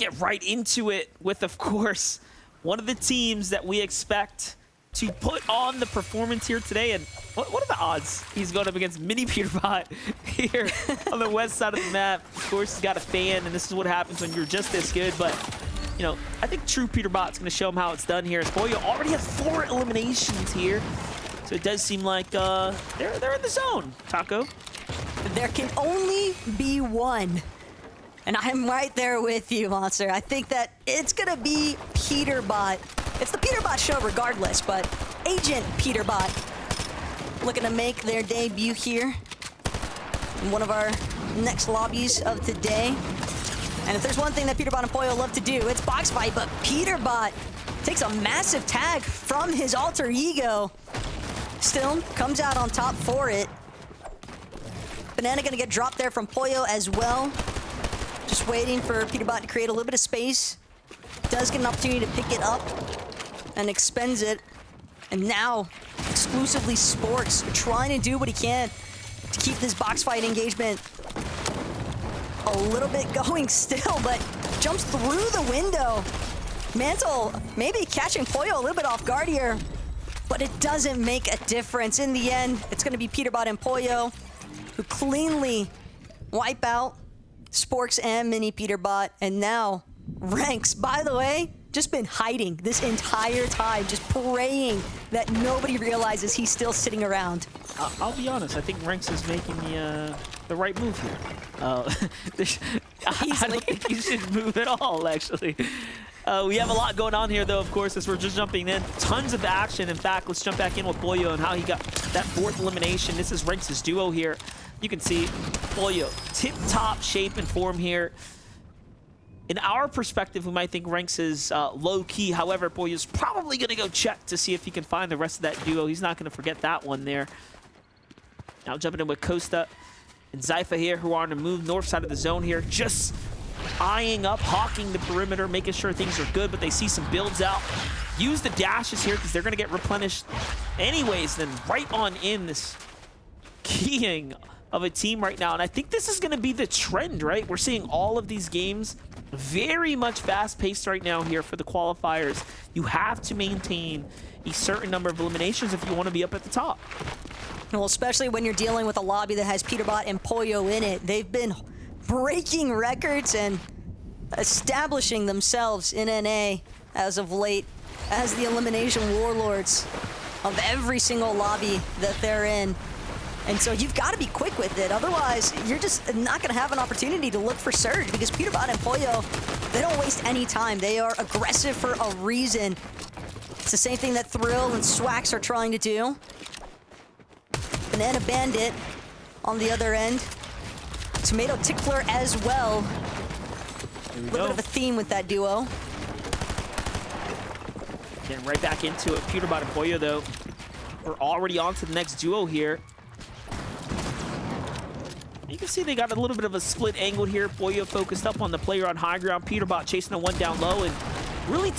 get right into it with, of course, one of the teams that we expect to put on the performance here today. And what are the odds he's going up against Mini Peterbot here on the west side of the map? Of course, he's got a fan, and this is what happens when you're just this good. But, you know, I think true Peterbot's going to show him how it's done here. As Pollo already has 4 eliminations here. So it does seem like they're in the zone, Taco. There can only be one. And I'm right there with you, Monster. I think that it's going to be Peterbot. It's the Peterbot show regardless, but Agent Peterbot looking to make their debut here in one of our next lobbies of today. And if there's one thing that Peterbot and Pollo love to do, it's box fight, but Peterbot takes a massive tag from his alter ego. Still comes out on top for it. Banana gonna get dropped there from Pollo as well. Just waiting for Peterbot to create a little bit of space. Does get an opportunity to pick it up and expends it. And now, exclusively Sporks trying to do what he can to keep this box fight engagement a little bit going still, but jumps through the window. Mantle maybe catching Pollo a little bit off guard here, but it doesn't make a difference. In the end, it's going to be Peterbot and Pollo who cleanly wipe out Sporks and Mini Peterbot, and now Ranks, by the way, just been hiding this entire time, just praying that nobody realizes he's still sitting around. I'll be honest, I think Ranks is making the right move here. I don't think he should move at all, actually. We have a lot going on here, though, of course, as we're just jumping in. Tons of action. In fact, let's jump back in with Pollo and how he got that 4th elimination. This is Ranks' duo here. You can see Pollo, tip-top shape and form here. In our perspective, we might think Ranks is low-key. However, Pollo's probably going to go check to see if he can find the rest of that duo. He's not going to forget that one there. Now jumping in with Costa and Zypha here, who are on the move north side of the zone here. Just eyeing up, hawking the perimeter, making sure things are good, but they see some builds out. Use the dashes here because they're going to get replenished anyways. Then right on in this keying of a team right now. And I think this is going to be the trend, right? We're seeing all of these games very much fast-paced right now here for the qualifiers. You have to maintain a certain number of eliminations if you want to be up at the top. Well, especially when you're dealing with a lobby that has Peterbot and Pollo in it. They've been breaking records and establishing themselves in NA as of late as the elimination warlords of every single lobby that they're in. And so you've got to be quick with it. Otherwise, you're just not going to have an opportunity to look for Surge because Peterbot and Pollo, they don't waste any time. They are aggressive for a reason. It's the same thing that Thrill and Swax are trying to do. Banana Bandit on the other end. Tomato Tickler as well. A little bit of a theme with that duo. Getting right back into it. Peterbot and Pollo, though, we're already on to the next duo here. You can see they got a little bit of a split angle here. Pollo focused up on the player on high ground. Peterbot chasing the one down low. And really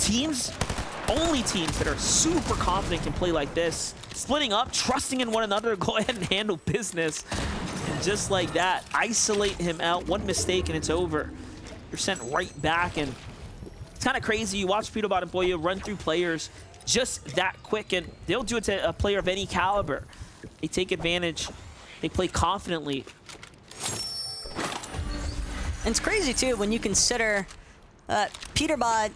only teams that are super confident can play like this. Splitting up, trusting in one another to go ahead and handle business. And just like that, isolate him out. One mistake and it's over. You're sent right back. And it's kind of crazy. You watch Peterbot and Pollo run through players just that quick. And they'll do it to a player of any caliber. They take advantage. They play confidently. And it's crazy, too, when you consider Peterbot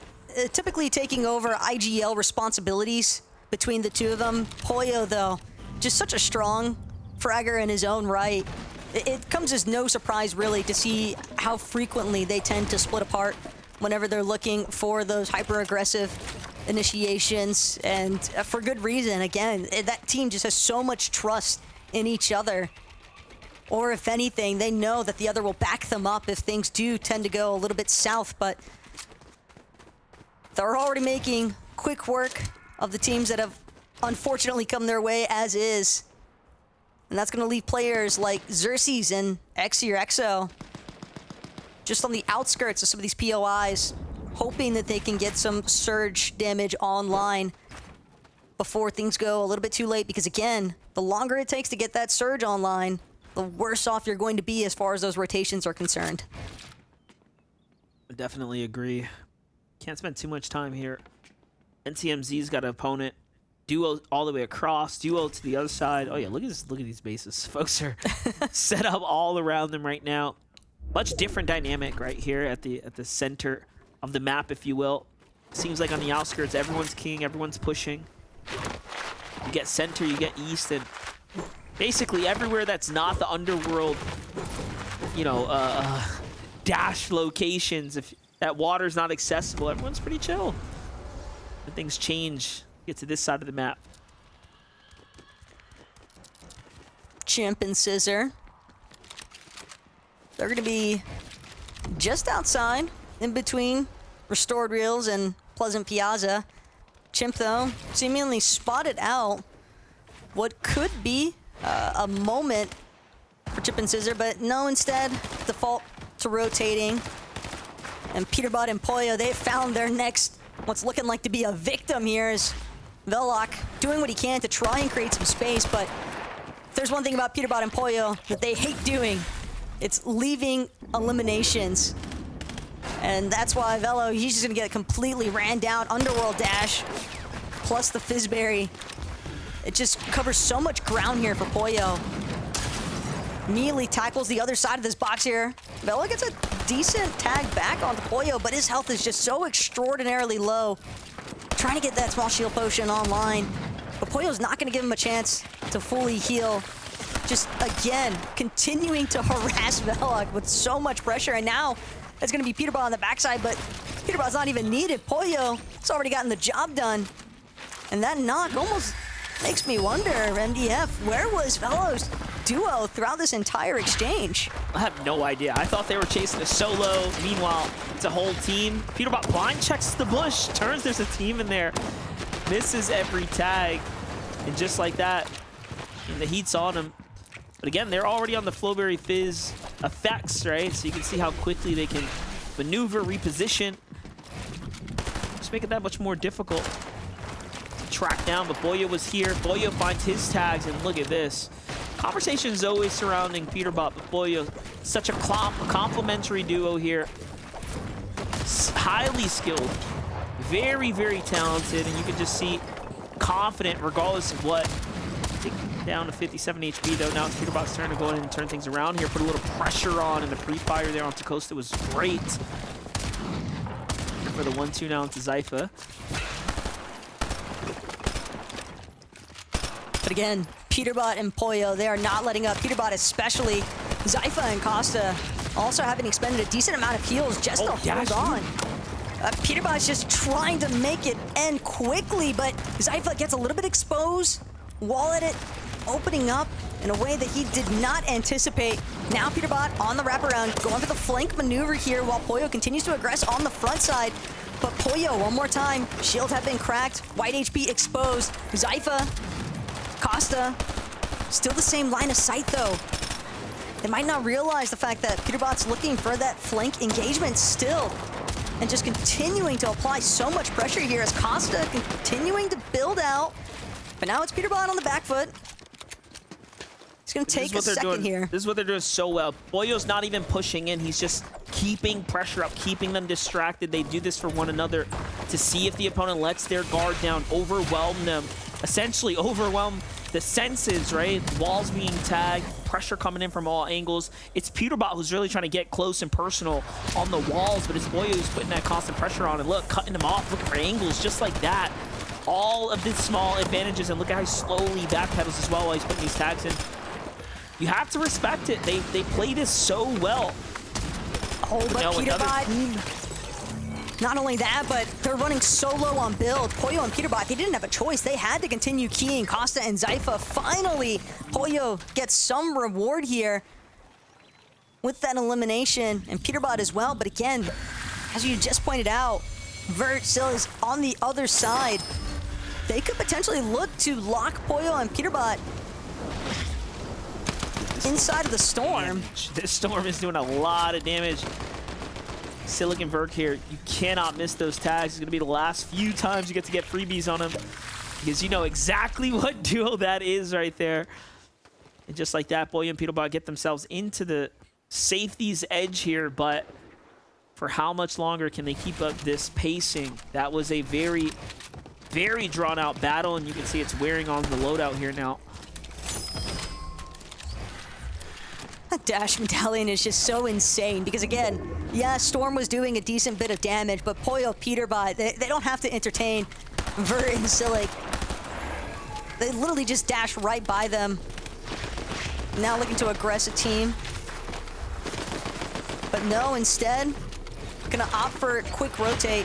typically taking over IGL responsibilities between the two of them. Pollo, though, just such a strong fragger in his own right. It comes as no surprise, really, to see how frequently they tend to split apart whenever they're looking for those hyper-aggressive initiations. And for good reason. Again, that team just has so much trust in each other. Or if anything, they know that the other will back them up if things do tend to go a little bit south. But they're already making quick work of the teams that have unfortunately come their way as is. And that's going to leave players like Xerxes and Exy or Exo just on the outskirts of some of these POIs, hoping that they can get some surge damage online before things go a little bit too late. Because again, the longer it takes to get that surge online, the worse off you're going to be as far as those rotations are concerned. definitely agree. Can't spend too much time here. NTMZ's got an opponent. Duo all the way across. Duo to the other side. Oh yeah, look at this. Look at these bases. Folks are set up all around them right now. Much different dynamic right here at the center of the map, if you will. Seems like on the outskirts, everyone's king, everyone's pushing. You get center, you get east, and basically everywhere that's not the underworld, you know, dash locations. If that water's not accessible, everyone's pretty chill. And things change. Get to this side of the map. Chimp and Scissor. They're going to be just outside, in between Restored Reels and Pleasant Piazza. Chimp, though, seemingly spotted out what could be a moment for Chip and Scissor, but no, instead, default to rotating. And Peterbot and Pollo, they found their next, what's looking like to be a victim here, is Velok doing what he can to try and create some space, but if there's one thing about Peterbot and Pollo that they hate doing, it's leaving eliminations. And that's why Velo, he's just gonna get completely ran down. Underworld dash, plus the Fizzberry. It just covers so much ground here for Pollo. Immediately tackles the other side of this box here. Velo gets a decent tag back onto Pollo, but his health is just so extraordinarily low. Trying to get that small shield potion online, but Pollo's not gonna give him a chance to fully heal. Just, again, continuing to harass Velok with so much pressure, and now it's going to be Peterbot on the backside, but Peterbot's not even needed. Pollo has already gotten the job done. And that knock almost makes me wonder, MDF, where was Velo's duo throughout this entire exchange? I have no idea. I thought they were chasing a solo. Meanwhile, it's a whole team. Peterbot blind checks the bush, turns, there's a team in there. Misses every tag. And just like that, the heat's on him. But again, they're already on the Flowberry Fizz effects, right? So you can see how quickly they can maneuver, reposition. Just make it that much more difficult to track down. But Pollo was here. Pollo finds his tags, and look at this. Conversation is always surrounding Peterbot, but Pollo, such a complementary duo here. Highly skilled, very, very talented, and you can just see confident regardless of what. Down to 57 HP though. Now it's Peterbot's turn to go ahead and turn things around here. Put a little pressure on, and the pre-fire there onto Costa was great. For the 1-2 now into Zypha. But again, Peterbot and Pollo, they are not letting up. Peterbot especially. Zypha and Costa also having expended a decent amount of heals just to hold on. Peterbot's just trying to make it end quickly, but Zypha gets a little bit exposed. Wall at it, opening up in a way that he did not anticipate. Now Peterbot on the wraparound, going for the flank maneuver here while Pollo continues to aggress on the front side. But Pollo, one more time, shields have been cracked, white HP exposed. Zypha, Costa, still the same line of sight though. They might not realize the fact that Peterbot's looking for that flank engagement still. And just continuing to apply so much pressure here as Costa continuing to build out. But now it's Peterbot on the back foot. It's going to take a second here. This is what they're doing so well. Pollo's not even pushing in. He's just keeping pressure up, keeping them distracted. They do this for one another to see if the opponent lets their guard down, overwhelm them, essentially overwhelm the senses, right? Walls being tagged, pressure coming in from all angles. It's Peterbot who's really trying to get close and personal on the walls, but it's Pollo who's putting that constant pressure on. And look, cutting them off, looking for angles just like that. All of these small advantages, and look at how he slowly backpedals as well while he's putting these tags in. You have to respect it. They play this so well. Oh, but Peterbot, not only that, but they're running solo on build. Pollo and Peterbot, they didn't have a choice. They had to continue keying Costa and Zypha. Finally, Pollo gets some reward here with that elimination, and Peterbot as well. But again, as you just pointed out, Vert still is on the other side. They could potentially look to lock Pollo and Peterbot inside of the storm. This storm is doing a lot of damage. Silicon Verk here, you cannot miss those tags. It's going to be the last few times you get to get freebies on him, because you know exactly what duo that is right there. And just like that, Pollo and Peterbot get themselves into the safety's edge here, but for how much longer can they keep up this pacing. That was a very, very drawn-out battle, and you can see it's wearing on the loadout here now. That dash medallion is just so insane because, again, yeah, Storm was doing a decent bit of damage, but Pollo, Peterbot, they don't have to entertain Vert and Silic. They literally just dash right by them. Now looking to aggress a team. But no, instead, gonna opt for a quick rotate.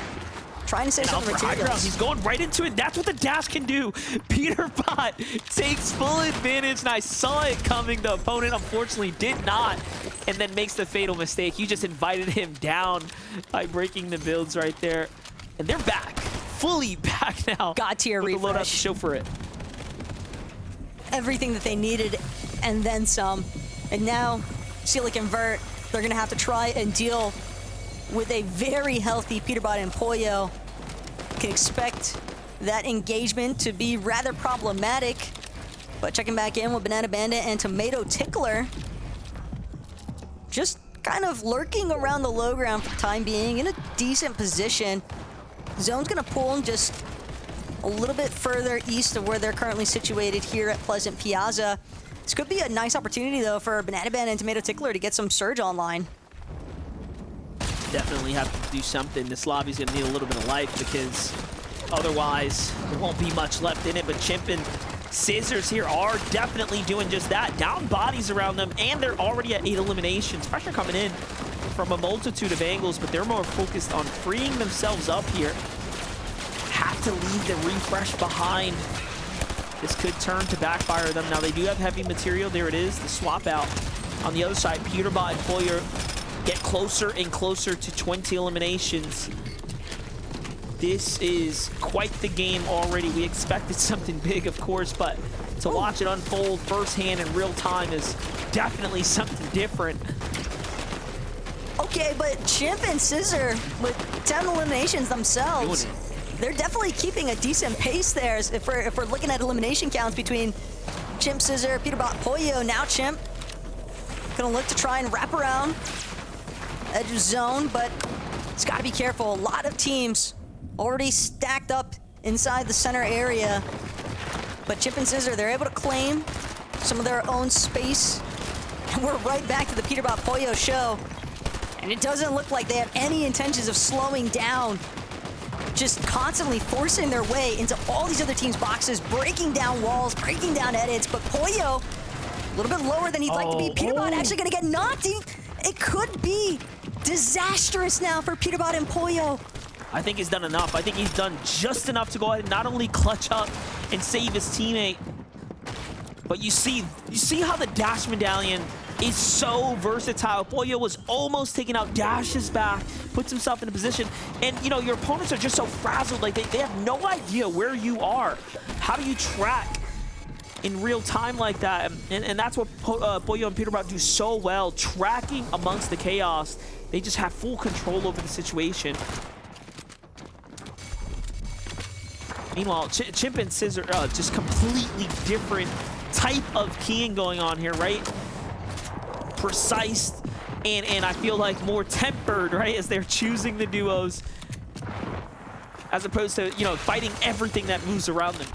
Trying to save some materials. He's going right into it. That's what the dash can do. Peterbot takes full advantage, and I saw it coming. The opponent, unfortunately, did not, and then makes the fatal mistake. You just invited him down by breaking the builds right there. And they're back. Fully back now. God tier refresh. The loadout to show for it. Everything that they needed, and then some. And now, Silic and Vert, they're gonna have to try and deal with a very healthy Peterbot and Pollo. Can expect that engagement to be rather problematic. But checking back in with Banana Bandit and Tomato Tickler. Just kind of lurking around the low ground for the time being, in a decent position. Zone's gonna pull him just a little bit further east of where they're currently situated here at Pleasant Piazza. This could be a nice opportunity, though, for Banana Bandit and Tomato Tickler to get some Surge online. Definitely have to do something. This lobby's gonna need a little bit of life because otherwise there won't be much left in it. But Chimp and Scissors here are definitely doing just that. Down bodies around them, and they're already at 8 eliminations. Pressure coming in from a multitude of angles, but they're more focused on freeing themselves up here. Have to leave the refresh behind. This could turn to backfire them. Now they do have heavy material. There it is, the swap out. On the other side, Peterbot and Pollo get closer and closer to 20 eliminations. This is quite the game already. We expected something big, of course, but to watch it unfold firsthand in real time is definitely something different. Okay, but Chimp and Scissor, with 10 eliminations themselves, they're definitely keeping a decent pace there. If we're looking at elimination counts between Chimp, Scissor, Peterbot, Pollo, now Chimp gonna look to try and wrap around edge of zone, but it's got to be careful. A lot of teams already stacked up inside the center area, but Chimp and Scissor, they're able to claim some of their own space, and we're right back to the Peterbot Pollo show, and it doesn't look like they have any intentions of slowing down, just constantly forcing their way into all these other teams' boxes, breaking down walls, breaking down edits, but Pollo, a little bit lower than he'd like to be. Peterbot actually going to get knocked. It could be disastrous now for Peterbot and Pollo. I think he's done enough. I think he's done just enough to go ahead and not only clutch up and save his teammate, but you see how the dash medallion is so versatile. Pollo was almost taken out, dashes back, puts himself in a position, and you know, your opponents are just so frazzled. Like they have no idea where you are. How do you track in real time like that? And that's what Pollo and Peterbot do so well, tracking amongst the chaos. They just have full control over the situation. Meanwhile, Chimp and Scissor, just completely different type of keying going on here, right? Precise, and I feel like more tempered, right, as they're choosing the duos, as opposed to, you know, fighting everything that moves around them.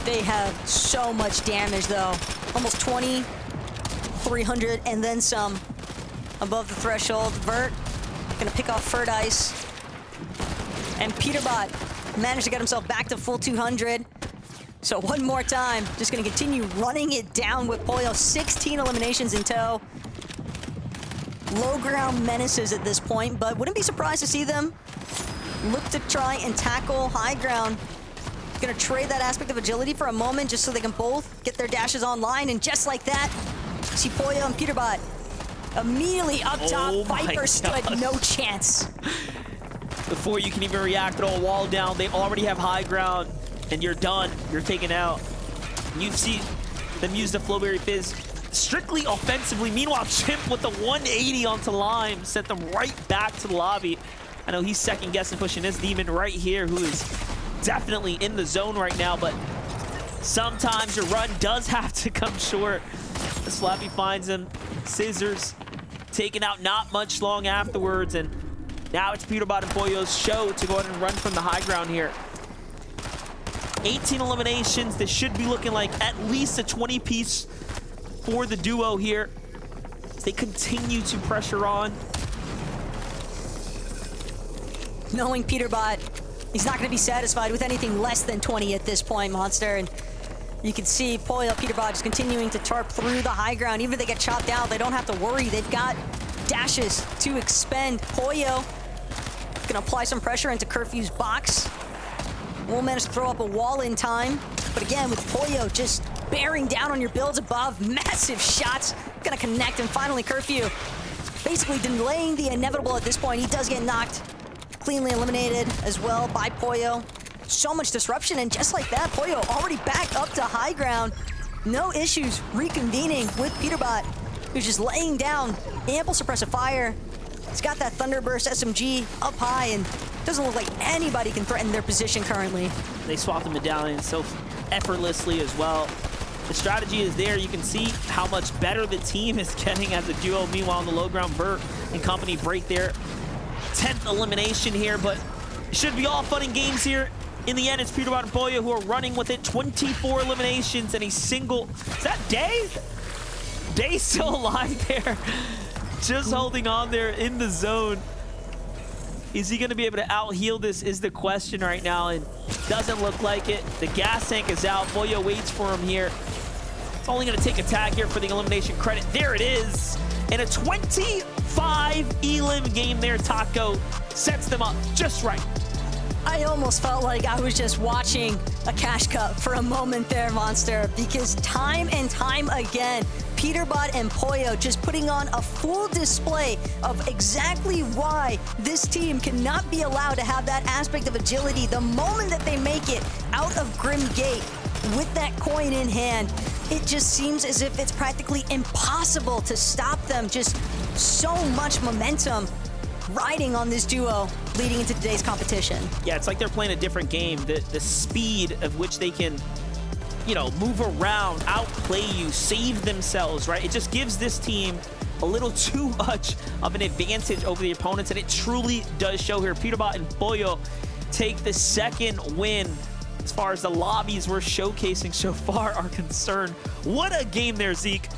They have so much damage, though. Almost 20, 300, and then some above the threshold. Vert gonna pick off Ferdice. And Peterbot managed to get himself back to full 200. So one more time, just gonna continue running it down with Pollo. 16 eliminations in tow. Low ground menaces at this point, but wouldn't be surprised to see them look to try and tackle high ground. Gonna trade that aspect of agility for a moment just so they can both get their dashes online, and just like that, see Pollo and Peterbot immediately up top. Viper stood no chance. Before you can even react, throw a wall down, they already have high ground, and you're done. You're taken out. You see them use the Flowberry Fizz strictly offensively. Meanwhile, Chimp with the 180 onto Lime sent them right back to the lobby. I know he's second-guessing pushing this demon right here, who is definitely in the zone right now, but sometimes your run does have to come short. The Slappy finds him. Scissors taken out not much long afterwards, and Now it's Peterbot and Pollo's show to go ahead and run from the high ground here. 18 eliminations. This should be looking like at least a 20-piece for the duo here. They continue to pressure on. Knowing Peterbot, he's not going to be satisfied with anything less than 20 at this point, Monster. And you can see Pollo, Peterbot just continuing to tarp through the high ground. Even if they get chopped out, they don't have to worry. They've got dashes to expend. Pollo gonna apply some pressure into Curfew's box. Won't manage to throw up a wall in time. But again, with Pollo just bearing down on your builds above, massive shots gonna connect, and finally Curfew basically delaying the inevitable at this point. He does get knocked cleanly eliminated as well by Pollo. So much disruption, and just like that, Pollo already back up to high ground. No issues reconvening with Peterbot, who's just laying down ample suppressive fire. He's got that Thunderburst SMG up high, and doesn't look like anybody can threaten their position currently. They swap the medallion so effortlessly as well. The strategy is there. You can see how much better the team is getting as a duo. Meanwhile, on the low ground, Burt and company break their 10th elimination here, but it should be all fun and games here. In the end, it's Peterbot and Pollo who are running with it. 24 eliminations and a single... Is that Day? Day's still alive there. Just holding on there in the zone. Is he going to be able to out-heal this is the question right now, and doesn't look like it. The gas tank is out. Pollo waits for him here. It's only going to take a tag here for the elimination credit. There it is. And a 25 elim game there. Taco sets them up just right. I almost felt like I was just watching a cash cup for a moment there, Monster, because time and time again, Peterbot and Pollo just putting on a full display of exactly why this team cannot be allowed to have that aspect of agility. The moment that they make it out of Grim Gate with that coin in hand, it just seems as if it's practically impossible to stop them. Just so much momentum riding on this duo leading into today's competition. Yeah, it's like they're playing a different game. The speed of which they can, you know, move around, outplay you, save themselves, right? It just gives this team a little too much of an advantage over the opponents, and it truly does show here. Peterbot and Pollo take the second win as far as the lobbies we're showcasing so far are concerned. What a game there, Zeke.